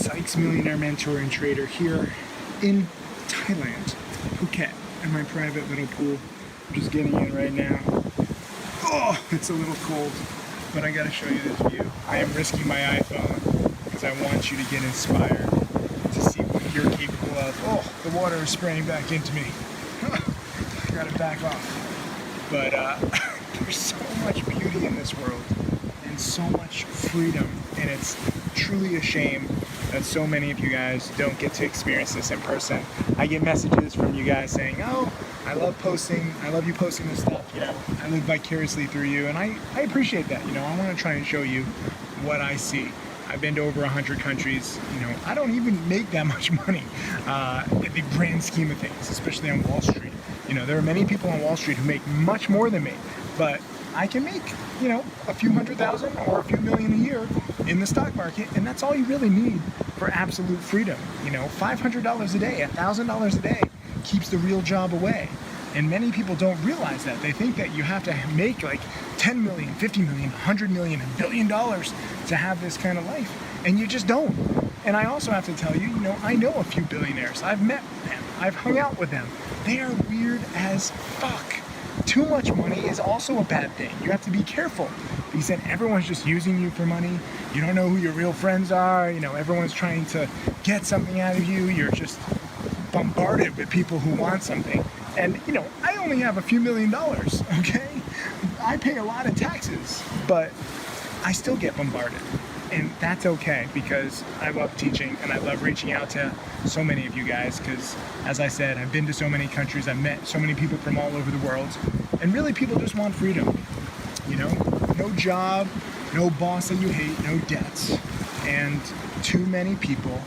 Sykes Millionaire Mentor and Trader here in Thailand, Phuket, in my private little pool. I'm just getting in right now. Oh, it's a little cold, but I gotta show you this view. I am risking my iPhone because I want you to get inspired to see what you're capable of. Oh, the water is spraying back into me. I gotta back off. But there's so much beauty in this world and so much freedom, and it's truly a shame that so many of you guys don't get to experience this in person. I get messages from you guys saying, oh, I love posting, I love you posting this stuff, you know, I live vicariously through you, and I appreciate that, you know, I want to try and show you what I see. I've been to over 100 countries, you know, I don't even make that much money in the grand scheme of things, especially on Wall Street. You know, there are many people on Wall Street who make much more than me, but I can make, you know, a few $100,000 or a few million a year in the stock market, and that's all you really need for absolute freedom. You know, $500 a day, $1,000 a day keeps the real job away. And many people don't realize that. They think that you have to make like 10 million, 50 million, 100 million, $1 billion to have this kind of life. And you just don't. And I also have to tell you, you know, I know a few billionaires. I've met them. I've hung out with them. They are weird as fuck. Too much money is also a bad thing. You have to be careful because then everyone's just using you for money. You don't know who your real friends are. You know, everyone's trying to get something out of you. You're just bombarded with people who want something. And, you know, I only have a few $1 million, okay? I pay a lot of taxes, but I still get bombarded. And that's okay because I love teaching and I love reaching out to so many of you guys because, as I said, I've been to so many countries, I've met so many people from all over the world, and really people just want freedom. You know, no job, no boss that you hate, no debts, and too many people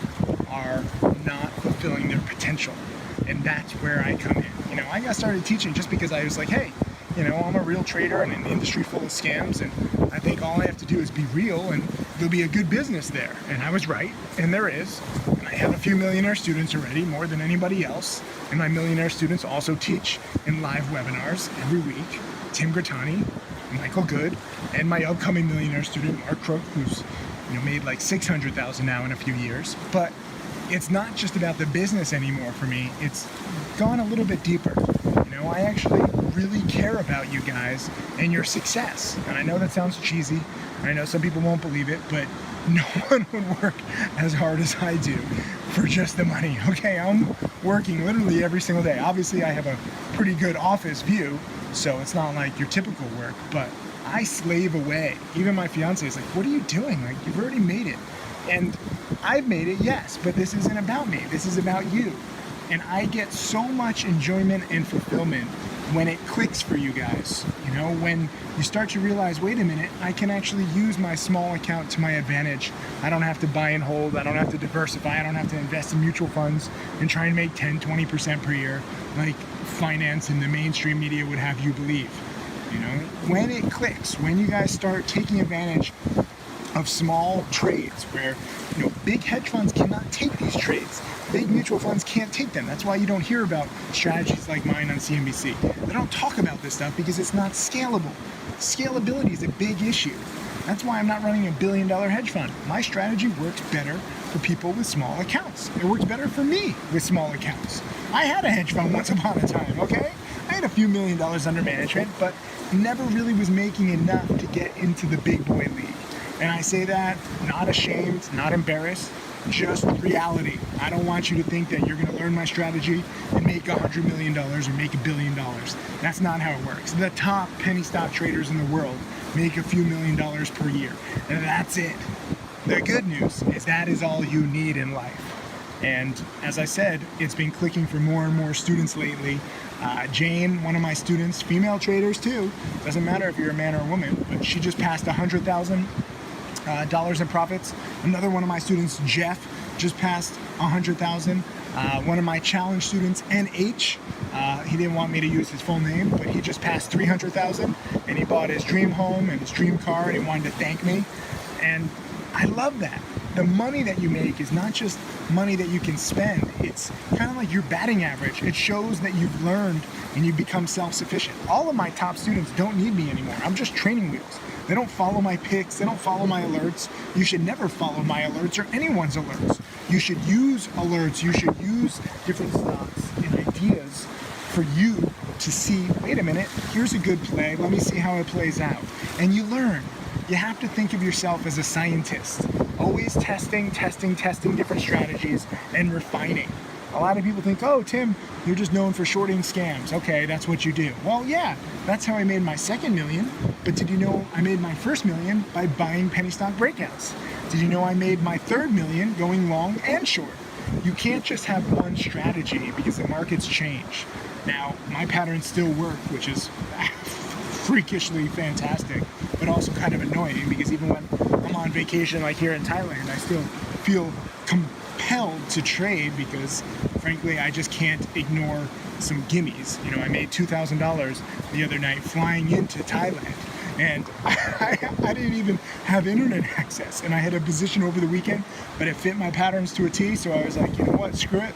are not fulfilling their potential. And that's where I come in. You know, I got started teaching just because I was like, hey, you know, I'm a real trader in an industry full of scams, and I think all I have to do is be real and there'll be a good business there. And I was right, and there is. And I have a few millionaire students already, more than anybody else. And my millionaire students also teach in live webinars every week. Tim Grattani, Michael Good, and my upcoming millionaire student, Mark Crook, who's, you know, made like $600,000 now in a few years. But it's not just about the business anymore for me. It's gone a little bit deeper. You know, I actually really care about you guys and your success. And I know that sounds cheesy. I know some people won't believe it, but no one would work as hard as I do for just the money. Okay, I'm working literally every single day. Obviously, I have a pretty good office view, so it's not like your typical work, but I slave away. Even my fiance is like, what are you doing? Like, you've already made it. And I've made it, yes, but this isn't about me. This is about you. And I get so much enjoyment and fulfillment when it clicks for you guys. You know, when you start to realize, wait a minute, I can actually use my small account to my advantage. I don't have to buy and hold. I don't have to diversify. I don't have to invest in mutual funds and try and make 10, 20% per year like finance and the mainstream media would have you believe. You know, when it clicks, when you guys start taking advantage of small trades where, you know, big hedge funds cannot take these trades. Big mutual funds can't take them. That's why you don't hear about strategies like mine on CNBC. They don't talk about this stuff because it's not scalable. Scalability is a big issue. That's why I'm not running a $1 billion hedge fund. My strategy works better for people with small accounts. It works better for me with small accounts. I had a hedge fund once upon a time, okay? I had a few $1 million under management, but never really was making enough to get into the big boy league. And I say that not ashamed, not embarrassed, just reality. I don't want you to think that you're gonna learn my strategy and make $100 million or make $1 billion. That's not how it works. The top penny stock traders in the world make a few $1 million per year, and that's it. The good news is that is all you need in life. And as I said, it's been clicking for more and more students lately. Jane, one of my students, female traders too, doesn't matter if you're a man or a woman, but she just passed $100,000 in profits. Another one of my students, Jeff, just passed 100,000. One of my challenge students, NH, he didn't want me to use his full name, but he just passed 300,000, and he bought his dream home and his dream car, and he wanted to thank me. And I love that. The money that you make is not just money that you can spend. It's kind of like your batting average. It shows that you've learned and you've become self-sufficient. All of my top students don't need me anymore. I'm just training wheels. They don't follow my picks. They don't follow my alerts. You should never follow my alerts or anyone's alerts. You should use alerts. You should use different stocks and ideas for you to see, wait a minute, here's a good play. Let me see how it plays out. And you learn. You have to think of yourself as a scientist. Always testing different strategies and refining. A lot of people think, oh, Tim, you're just known for shorting scams. Okay, that's what you do. Well, yeah, that's how I made my second million. But did you know I made my first million by buying penny stock breakouts? Did you know I made my third million going long and short? You can't just have one strategy because the markets change. Now, my patterns still work, which is freakishly fantastic, but also kind of annoying because even when I'm on vacation like here in Thailand, I still feel compelled to trade because frankly I just can't ignore some gimmies. You know, I made $2,000 the other night flying into Thailand, and I didn't even have internet access, and I had a position over the weekend, but it fit my patterns to a T, so I was like, you know what, screw it,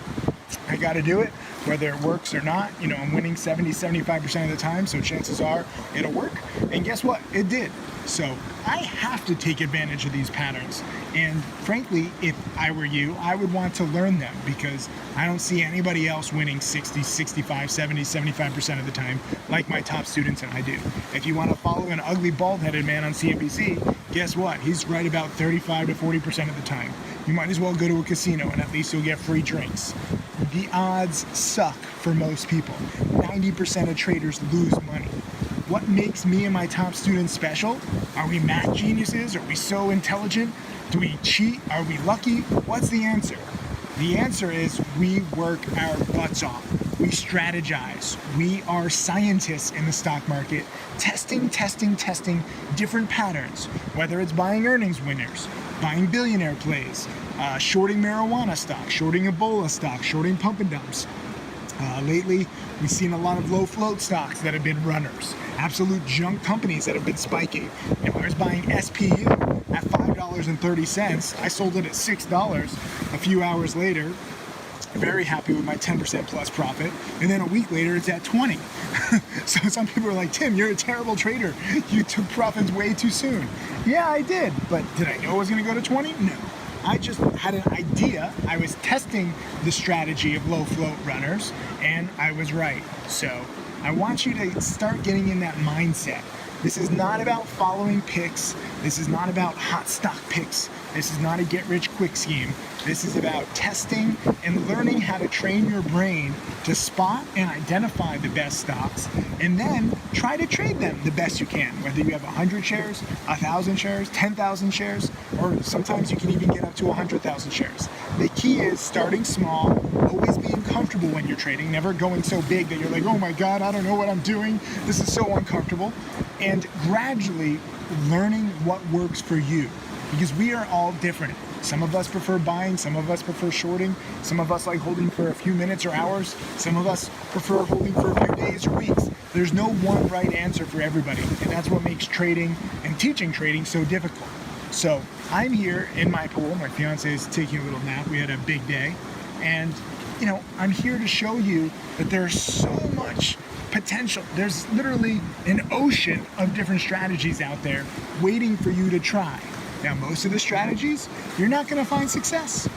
I got to do it, whether it works or not. You know, I'm winning 70-75% of the time, so chances are it'll work. And guess what? It did. So I have to take advantage of these patterns. And frankly, if I were you, I would want to learn them because I don't see anybody else winning 60, 65, 70, 75% of the time like my top students and I do. If you want to follow an ugly bald-headed man on CNBC, guess what? He's right about 35 to 40% of the time. You might as well go to a casino and at least you'll get free drinks. The odds suck for most people. 90% of traders lose money. What makes me and my top students special? Are we math geniuses? Are we so intelligent? Do we cheat? Are we lucky? What's the answer? The answer is we work our butts off. We strategize. We are scientists in the stock market, testing different patterns, whether it's buying earnings winners, buying billionaire plays, shorting marijuana stock, shorting Ebola stock, shorting pump and dumps. Lately, we've seen a lot of low float stocks that have been runners, absolute junk companies that have been spiking. You know, I was buying SPU at $5.30. I sold it at $6 a few hours later. Very happy with my 10% plus profit. And then a week later, it's at 20. So some people are like, Tim, you're a terrible trader. You took profits way too soon. Yeah, I did. But did I know it was going to go to 20? No. I just had an idea. I was testing the strategy of low float runners, and I was right. So I want you to start getting in that mindset. This is not about following picks. This is not about hot stock picks. This is not a get-rich-quick scheme. This is about testing and learning how to train your brain to spot and identify the best stocks and then try to trade them the best you can, whether you have 100 shares, 1,000 shares, 10,000 shares, or sometimes you can even get up to 100,000 shares. The key is starting small, always being comfortable when you're trading, never going so big that you're like, oh my God, I don't know what I'm doing. This is so uncomfortable. And gradually learning what works for you, because we are all different. Some of us prefer buying, some of us prefer shorting, some of us like holding for a few minutes or hours, some of us prefer holding for a few days or weeks. There's no one right answer for everybody, and that's what makes trading and teaching trading so difficult. So I'm here in my pool. My fiance is taking a little nap. We had a big day, and you know, I'm here to show you that there's so much potential. There's literally an ocean of different strategies out there waiting for you to try. Now, most of the strategies, you're not going to find success.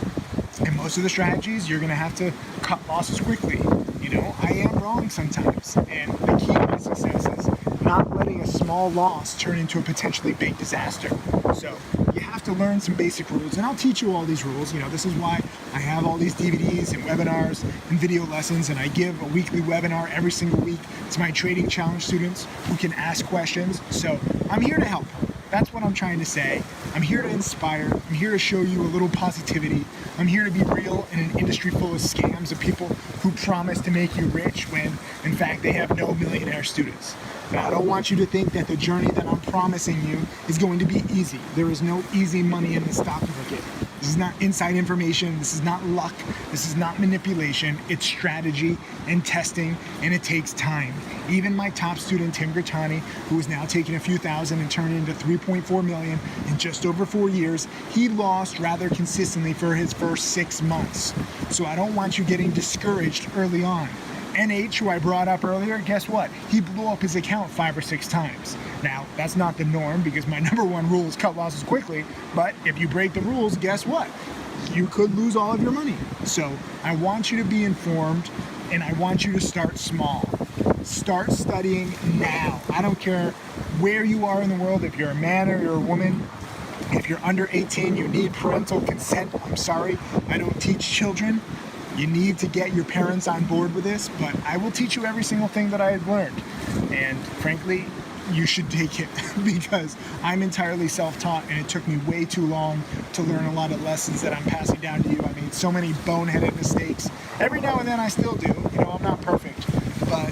And most of the strategies, you're going to have to cut losses quickly. You know, I am wrong sometimes. And the key to my success is not letting a small loss turn into a potentially big disaster. So you have to learn some basic rules, and I'll teach you all these rules. You know, this is why I have all these DVDs and webinars and video lessons, and I give a weekly webinar every single week to my Trading Challenge students who can ask questions. So I'm here to help. That's what I'm trying to say. I'm here to inspire. I'm here to show you a little positivity. I'm here to be real in an industry full of scams of people who promise to make you rich when, in fact, they have no millionaire students. And I don't want you to think that the journey that I'm promising you is going to be easy. There is no easy money in the stock market. This is not inside information. This is not luck. This is not manipulation. It's strategy and testing, and it takes time. Even my top student, Tim Grattani, who is now taking a few thousand and turned into 3.4 million in just over 4 years, he lost rather consistently for his first 6 months. So I don't want you getting discouraged early on. NH, who I brought up earlier, guess what? He blew up his account 5 or 6 times. Now, that's not the norm because my number one rule is cut losses quickly, but if you break the rules, guess what? You could lose all of your money. So I want you to be informed, and I want you to start small. Start studying now. I don't care where you are in the world, if you're a man or you're a woman. If you're under 18, you need parental consent. I'm sorry, I don't teach children. You need to get your parents on board with this, but I will teach you every single thing that I have learned. And frankly, you should take it because I'm entirely self-taught and it took me way too long to learn a lot of lessons that I'm passing down to you. I made so many boneheaded mistakes. Every now and then I still do. You know, I'm not perfect, but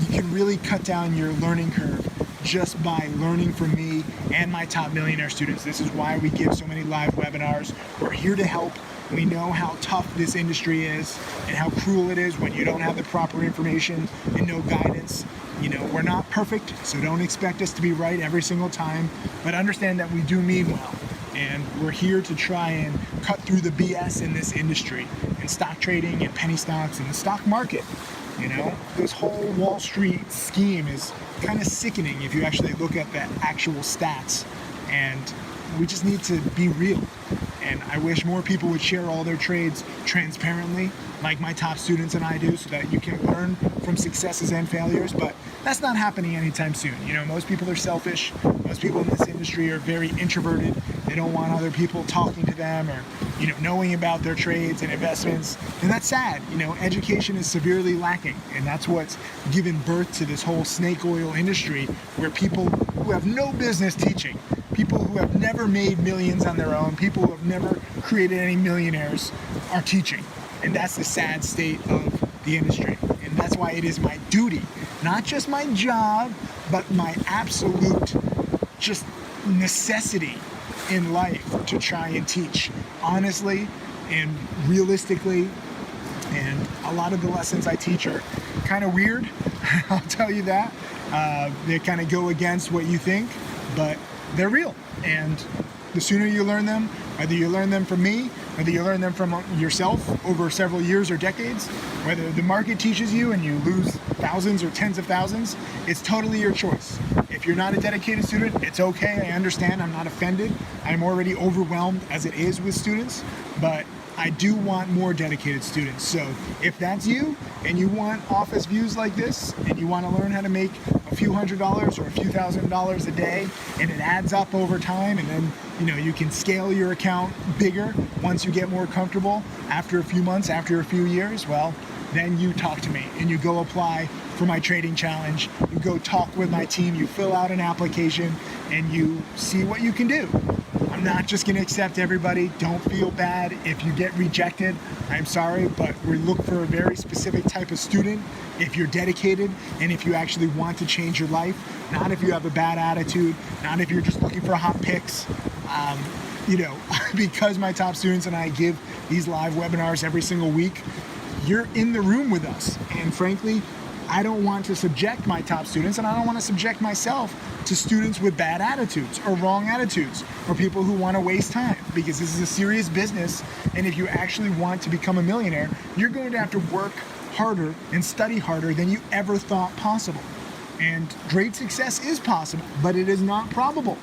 you can really cut down your learning curve just by learning from me and my top millionaire students. This is why we give so many live webinars. We're here to help. We know how tough this industry is and how cruel it is when you don't have the proper information and no guidance. You know, we're not perfect, so don't expect us to be right every single time, but understand that we do mean well. And we're here to try and cut through the BS in this industry, in stock trading and penny stocks and the stock market. You know, this whole Wall Street scheme is kind of sickening if you actually look at the actual stats. And we just need to be real. And I wish more people would share all their trades transparently, like my top students and I do, so that you can learn from successes and failures. But that's not happening anytime soon. You know, most people are selfish. Most people in this industry are very introverted. They don't want other people talking to them or, you know, knowing about their trades and investments. And that's sad. You know, education is severely lacking. And that's what's given birth to this whole snake oil industry where people who have no business teaching, people who have never made millions on their own, people who have never created any millionaires are teaching. And that's the sad state of the industry. And that's why it is my duty, not just my job, but my absolute just necessity in life to try and teach honestly and realistically. And a lot of the lessons I teach are kind of weird, I'll tell you that. They kind of go against what you think, but they're real. And the sooner you learn them, whether you learn them from me, whether you learn them from yourself over several years or decades, whether the market teaches you and you lose thousands or tens of thousands, it's totally your choice. If you're not a dedicated student, it's okay. I understand. I'm not offended. I'm already overwhelmed as it is with students, but I do want more dedicated students. So if that's you and you want office views like this and you want to learn how to make a few $100s or a few $1,000s a day and it adds up over time, and then you can scale your account bigger once you get more comfortable after a few months, after a few years, well, then you talk to me and you go apply for my trading challenge. You go talk with my team, you fill out an application, and you see what you can do. I'm not just going to accept everybody. Don't feel bad if you get rejected. I'm sorry, but we look for a very specific type of student if you're dedicated and if you actually want to change your life, not if you have a bad attitude, not if you're just looking for hot picks. Because my top students and I give these live webinars every single week, you're in the room with us. And frankly, I don't want to subject my top students, and I don't want to subject myself to students with bad attitudes or wrong attitudes or people who want to waste time, because this is a serious business. And if you actually want to become a millionaire, you're going to have to work harder and study harder than you ever thought possible. And great success is possible, but it is not probable.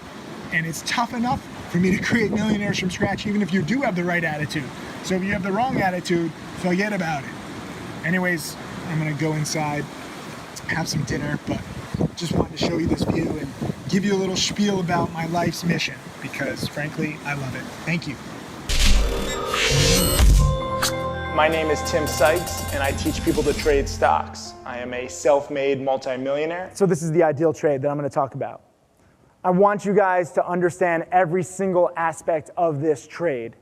And it's tough enough for me to create millionaires from scratch, even if you do have the right attitude. So if you have the wrong attitude, forget about it. Anyways, I'm gonna go inside, have some dinner, but just wanted to show you this view and give you a little spiel about my life's mission, because frankly, I love it. Thank you. My name is Tim Sykes, and I teach people to trade stocks. I am a self-made multimillionaire. So this is the ideal trade that I'm gonna talk about. I want you guys to understand every single aspect of this trade.